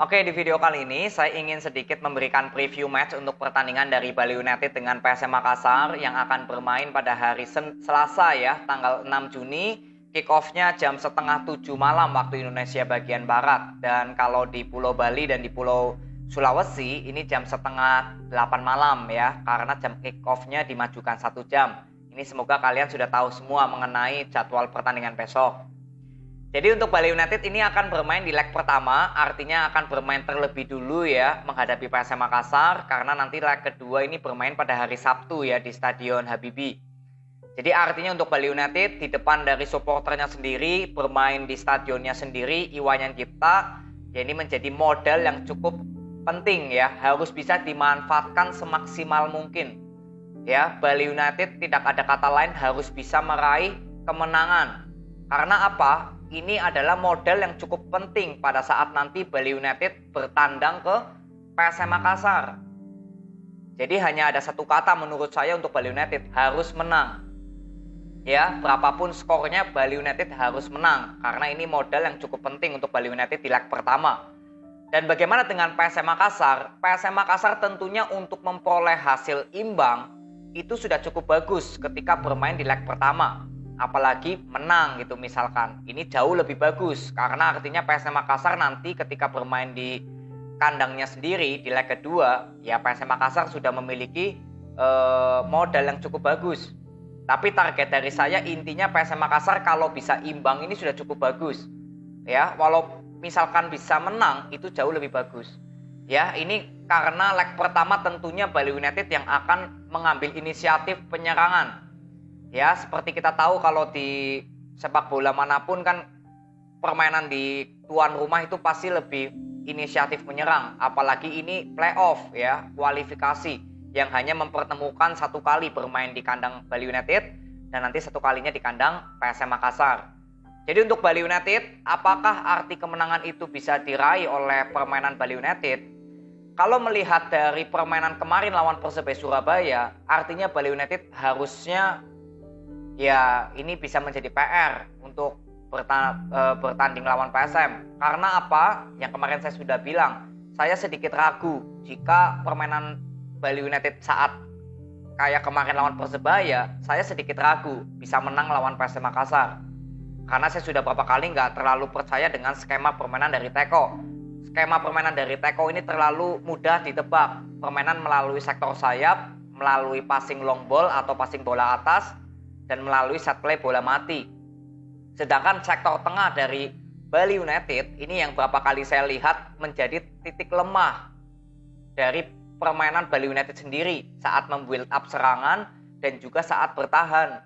Oke, di video kali ini saya ingin sedikit memberikan preview match untuk pertandingan dari Bali United dengan PSM Makassar yang akan bermain pada hari Selasa ya, tanggal 6 Juni. Kick off-nya jam setengah 7 malam waktu Indonesia bagian Barat. Dan kalau di Pulau Bali dan di Pulau Sulawesi ini jam setengah 8 malam ya, karena jam kick off-nya dimajukan 1 jam. Ini semoga kalian sudah tahu semua mengenai jadwal pertandingan besok. Jadi untuk Bali United ini akan bermain di leg pertama, artinya akan bermain terlebih dulu ya menghadapi PSM Makassar, karena nanti leg kedua ini bermain pada hari Sabtu ya di Stadion Habibie. Jadi artinya untuk Bali United di depan dari supporternya sendiri, bermain di stadionnya sendiri, Iwayan Cipta, ya ini menjadi modal yang cukup penting ya, harus bisa dimanfaatkan semaksimal mungkin. Ya, Bali United tidak ada kata lain harus bisa meraih kemenangan. Karena apa? Ini adalah modal yang cukup penting pada saat nanti Bali United bertandang ke PSM Makassar. Jadi hanya ada satu kata menurut saya untuk Bali United, harus menang. Ya, berapapun skornya Bali United harus menang. Karena ini modal yang cukup penting untuk Bali United di leg pertama. Dan bagaimana dengan PSM Makassar? PSM Makassar tentunya untuk memperoleh hasil imbang itu sudah cukup bagus ketika bermain di leg pertama. Apalagi menang gitu misalkan, ini jauh lebih bagus karena artinya PSM Makassar nanti ketika bermain di kandangnya sendiri di leg kedua ya PSM Makassar sudah memiliki modal yang cukup bagus. Tapi target dari saya intinya PSM Makassar kalau bisa imbang ini sudah cukup bagus ya, walau misalkan bisa menang itu jauh lebih bagus ya. Ini karena leg pertama tentunya Bali United yang akan mengambil inisiatif penyerangan. Ya, seperti kita tahu kalau di sepak bola manapun kan permainan di tuan rumah itu pasti lebih inisiatif menyerang. Apalagi ini playoff ya, kualifikasi yang hanya mempertemukan satu kali bermain di kandang Bali United dan nanti satu kalinya di kandang PSM Makassar. Jadi untuk Bali United, apakah arti kemenangan itu bisa diraih oleh permainan Bali United? Kalau melihat dari permainan kemarin lawan Persebaya Surabaya, artinya Bali United harusnya ya ini bisa menjadi PR untuk bertanding lawan PSM. Karena apa? Yang kemarin saya sudah bilang, saya sedikit ragu jika permainan Bali United saat kayak kemarin lawan Persebaya, saya sedikit ragu bisa menang lawan PSM Makassar. Karena saya sudah beberapa kali nggak terlalu percaya dengan skema permainan dari Teko. Skema permainan dari Teko ini terlalu mudah ditebak. Permainan melalui sektor sayap, melalui passing long ball atau passing bola atas, dan melalui set play bola mati. Sedangkan sektor tengah dari Bali United ini yang berapa kali saya lihat menjadi titik lemah dari permainan Bali United sendiri saat membuild up serangan dan juga saat bertahan.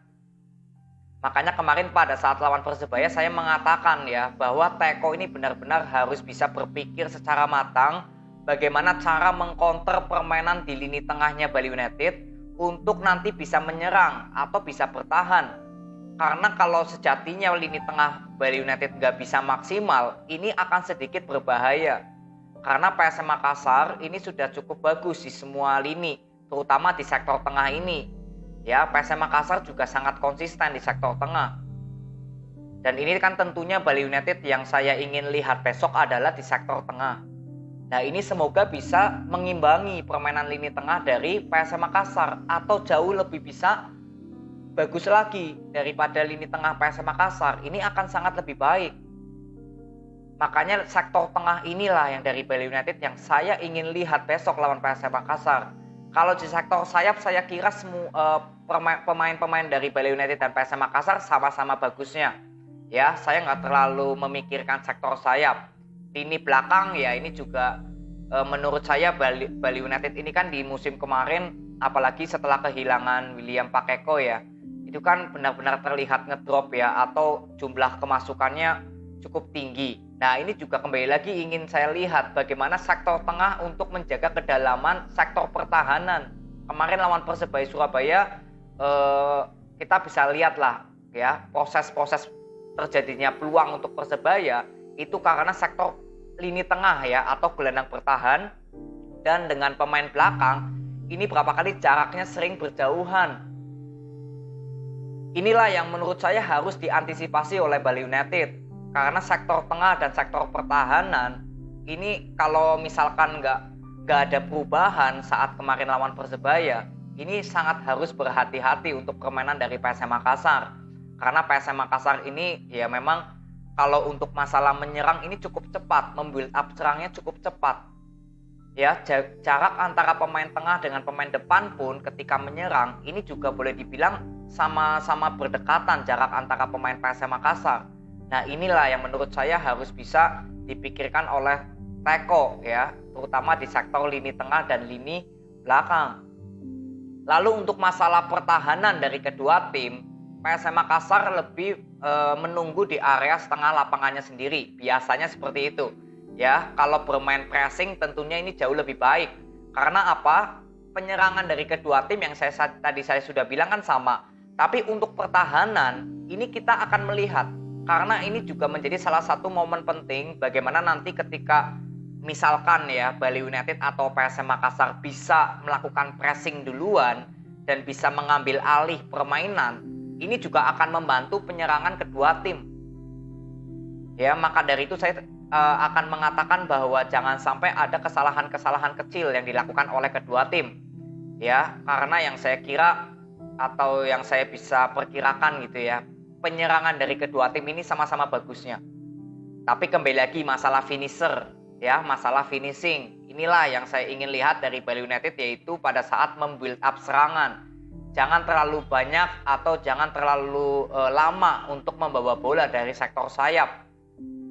Makanya kemarin pada saat lawan Persebaya saya mengatakan ya bahwa Teko ini benar-benar harus bisa berpikir secara matang bagaimana cara mengcounter permainan di lini tengahnya Bali United untuk nanti bisa menyerang atau bisa bertahan. Karena kalau sejatinya lini tengah Bali United nggak bisa maksimal, ini akan sedikit berbahaya. Karena PSM Makassar ini sudah cukup bagus di semua lini, terutama di sektor tengah ini. Ya, PSM Makassar juga sangat konsisten di sektor tengah. Dan ini kan tentunya Bali United yang saya ingin lihat besok adalah di sektor tengah. Nah ini semoga bisa mengimbangi permainan lini tengah dari PSM Makassar atau jauh lebih bisa bagus lagi daripada lini tengah PSM Makassar. Ini akan sangat lebih baik. Makanya sektor tengah inilah yang dari Bali United yang saya ingin lihat besok lawan PSM Makassar. Kalau di sektor sayap saya kira semua pemain-pemain dari Bali United dan PSM Makassar sama-sama bagusnya. Ya, saya nggak terlalu memikirkan sektor sayap. Lini belakang ya ini juga menurut saya Bali United ini kan di musim kemarin apalagi setelah kehilangan William Pakeko ya itu kan benar-benar terlihat ngedrop ya atau jumlah kemasukannya cukup tinggi. Nah ini juga kembali lagi ingin saya lihat bagaimana sektor tengah untuk menjaga kedalaman sektor pertahanan. Kemarin lawan Persebaya Surabaya kita bisa lihat lah ya proses-proses terjadinya peluang untuk Persebaya itu karena sektor lini tengah ya atau gelandang bertahan dan dengan pemain belakang ini berapa kali jaraknya sering berjauhan. Inilah yang menurut saya harus diantisipasi oleh Bali United karena sektor tengah dan sektor pertahanan ini kalau misalkan nggak ada perubahan saat kemarin lawan Persebaya, ini sangat harus berhati-hati untuk permainan dari PSM Makassar. Karena PSM Makassar ini ya memang kalau untuk masalah menyerang ini cukup cepat, membuild up serangnya cukup cepat. Ya, jarak antara pemain tengah dengan pemain depan pun ketika menyerang ini juga boleh dibilang sama-sama berdekatan jarak antara pemain PSM Makassar. Nah, inilah yang menurut saya harus bisa dipikirkan oleh Teko ya, terutama di sektor lini tengah dan lini belakang. Lalu untuk masalah pertahanan dari kedua tim, PSM Makassar lebih menunggu di area setengah lapangannya sendiri. Biasanya seperti itu. Ya, kalau bermain pressing tentunya ini jauh lebih baik. Karena apa? Penyerangan dari kedua tim yang tadi saya sudah bilang kan sama. Tapi untuk pertahanan, ini kita akan melihat. Karena ini juga menjadi salah satu momen penting bagaimana nanti ketika misalkan ya Bali United atau PSM Makassar bisa melakukan pressing duluan dan bisa mengambil alih permainan, ini juga akan membantu penyerangan kedua tim. Ya, maka dari itu saya akan mengatakan bahwa jangan sampai ada kesalahan-kesalahan kecil yang dilakukan oleh kedua tim. Ya, karena yang saya kira atau yang saya bisa perkirakan gitu ya, penyerangan dari kedua tim ini sama-sama bagusnya. Tapi kembali lagi masalah finisher, ya, masalah finishing. Inilah yang saya ingin lihat dari Bali United, yaitu pada saat membuild up serangan. Jangan terlalu banyak atau jangan terlalu lama untuk membawa bola dari sektor sayap.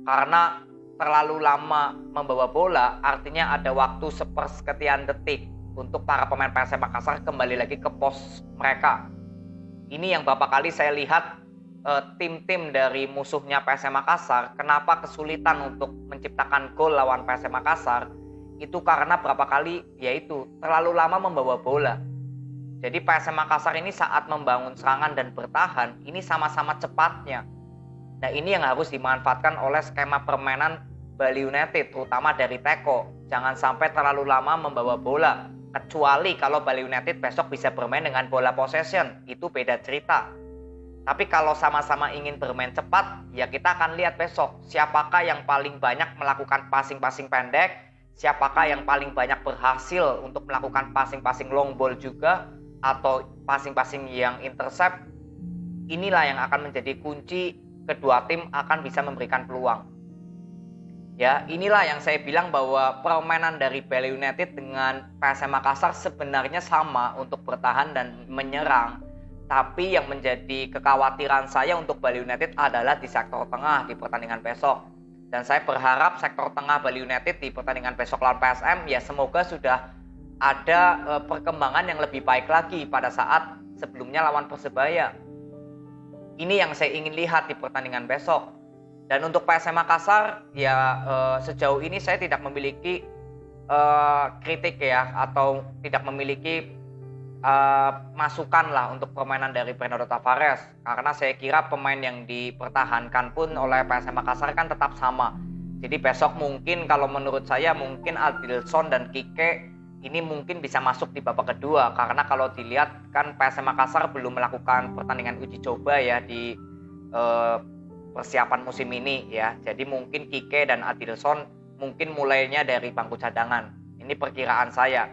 Karena terlalu lama membawa bola artinya ada waktu sepersekian detik untuk para pemain PSM Makassar kembali lagi ke pos mereka. Ini yang beberapa kali saya lihat tim-tim dari musuhnya PSM Makassar kenapa kesulitan untuk menciptakan gol lawan PSM Makassar, itu karena beberapa kali yaitu terlalu lama membawa bola. Jadi PSM Makassar ini saat membangun serangan dan bertahan ini sama-sama cepatnya. Nah, ini yang harus dimanfaatkan oleh skema permainan Bali United, terutama dari Teko. Jangan sampai terlalu lama membawa bola. Kecuali kalau Bali United besok bisa bermain dengan bola possession, itu beda cerita. Tapi kalau sama-sama ingin bermain cepat, ya kita akan lihat besok siapakah yang paling banyak melakukan passing-passing pendek, siapakah yang paling banyak berhasil untuk melakukan passing-passing long ball juga, atau passing-passing yang intercept. Inilah yang akan menjadi kunci kedua tim akan bisa memberikan peluang. Ya, inilah yang saya bilang bahwa permainan dari Bali United dengan PSM Makassar sebenarnya sama untuk bertahan dan menyerang. Tapi yang menjadi kekhawatiran saya untuk Bali United adalah di sektor tengah di pertandingan besok. Dan saya berharap sektor tengah Bali United di pertandingan besok lawan PSM ya semoga sudah ada perkembangan yang lebih baik lagi pada saat sebelumnya lawan Persebaya. Ini yang saya ingin lihat di pertandingan besok. Dan untuk PSM Makassar ya sejauh ini saya tidak memiliki kritik ya atau tidak memiliki masukan lah untuk permainan dari Bernardo Tavares, karena saya kira pemain yang dipertahankan pun oleh PSM Makassar kan tetap sama. Jadi besok mungkin kalau menurut saya mungkin Adilson dan Kike ini mungkin bisa masuk di babak kedua, karena kalau dilihat kan PSM Makassar belum melakukan pertandingan uji coba ya di persiapan musim ini ya. Jadi mungkin Kike dan Adilson mungkin mulainya dari bangku cadangan. Ini perkiraan saya.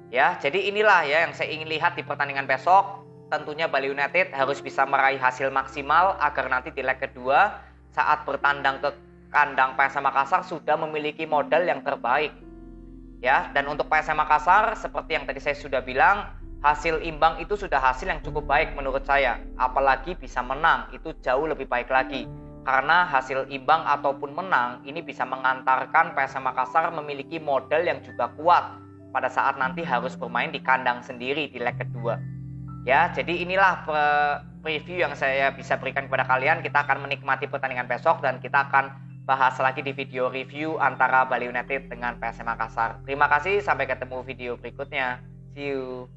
Ya, jadi inilah ya yang saya ingin lihat di pertandingan besok. Tentunya Bali United harus bisa meraih hasil maksimal agar nanti di leg kedua saat bertandang ke kandang PSM Makassar sudah memiliki modal yang terbaik. Ya, dan untuk PSM Makassar seperti yang tadi saya sudah bilang, hasil imbang itu sudah hasil yang cukup baik menurut saya. Apalagi bisa menang, itu jauh lebih baik lagi. Karena hasil imbang ataupun menang ini bisa mengantarkan PSM Makassar memiliki modal yang juga kuat pada saat nanti harus bermain di kandang sendiri di leg kedua. Ya, jadi inilah preview yang saya bisa berikan kepada kalian. Kita akan menikmati pertandingan besok dan kita akan bahas lagi di video review antara Bali United dengan PSM Makassar. Terima kasih, sampai ketemu video berikutnya. See you.